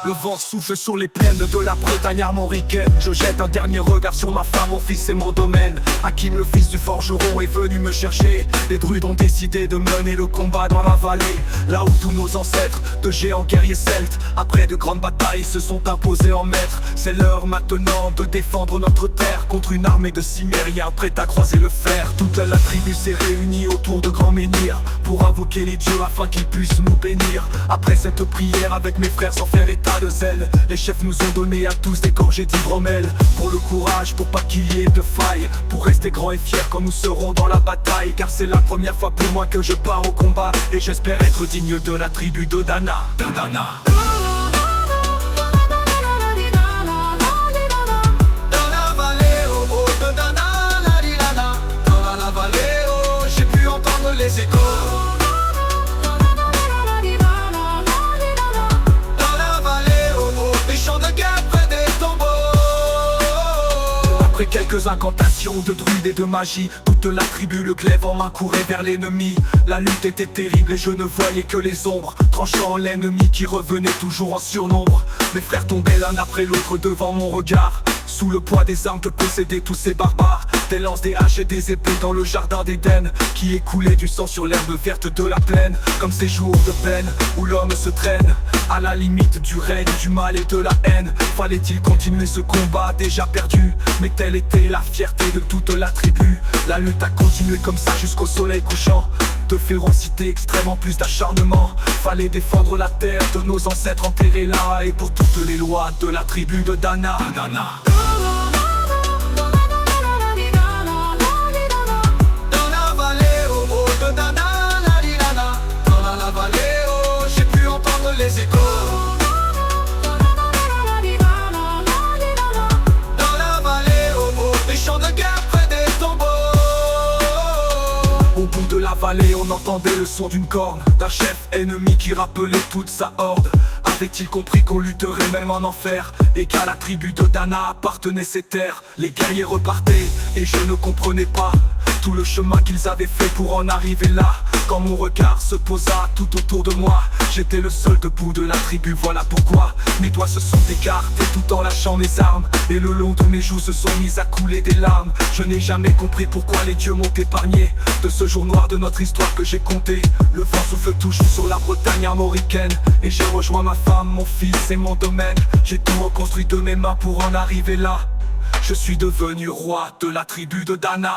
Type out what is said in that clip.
Le vent souffle sur les plaines de la Bretagne armoricaine. Je jette un dernier regard sur ma femme, mon fils et mon domaine. Hakim, le fils du forgeron, est venu me chercher. Les druides ont décidé de mener le combat dans la vallée, là où tous nos ancêtres, de géants guerriers celtes, après de grandes batailles, se sont imposés en maîtres. C'est l'heure maintenant de défendre notre terre contre une armée de cimériens prêts à croiser le fer. Toute la tribu s'est réunie autour de grands menhirs pour invoquer les dieux afin qu'ils puissent nous bénir. Après cette prière avec mes frères sans faire état de zèle, les chefs nous ont donné à tous des gorgées d'hydromel. Pour le courage, pour pas qu'il y ait de faille, pour rester grands et fiers quand nous serons dans la bataille. Car c'est la première fois pour moi que je pars au combat, et j'espère être digne de la tribu de Dana. Les échos dans la vallée, les champs de guerre près des tombeaux. Après quelques incantations de druides et de magie, toute la tribu, le glaive en main, courait vers l'ennemi. La lutte était terrible et je ne voyais que les ombres, tranchant l'ennemi qui revenait toujours en surnombre. Mes frères tombaient l'un après l'autre devant mon regard, sous le poids des armes que possédaient tous ces barbares. Des lances, des haches et des épées dans le jardin d'Éden, qui écoulait du sang sur l'herbe verte de la plaine. Comme ces jours de peine où l'homme se traîne à la limite du règne, du mal et de la haine. Fallait-il continuer ce combat déjà perdu? Mais telle était la fierté de toute la tribu. La lutte a continué comme ça jusqu'au soleil couchant. De férocité extrême en plus d'acharnement, fallait défendre la terre de nos ancêtres enterrés là. Et pour toutes les lois de la tribu de Dana. Les échos dans la vallée, les champs de guerre près des tombeaux. Au bout de la vallée, on entendait le son d'une corne, d'un chef ennemi qui rappelait toute sa horde. Avait-il compris qu'on lutterait même en enfer, et qu'à la tribu de Dana appartenaient ces terres? Les guerriers repartaient, et je ne comprenais pas tout le chemin qu'ils avaient fait pour en arriver là. Quand mon regard se posa tout autour de moi, j'étais le seul debout de la tribu, voilà pourquoi mes doigts se sont écartés tout en lâchant mes armes, et le long de mes joues se sont mises à couler des larmes. Je n'ai jamais compris pourquoi les dieux m'ont épargné de ce jour noir de notre histoire que j'ai compté. Le vent souffle toujours sur la Bretagne armoricaine, et j'ai rejoint ma femme, mon fils et mon domaine. J'ai tout reconstruit de mes mains pour en arriver là. Je suis devenu roi de la tribu de Dana.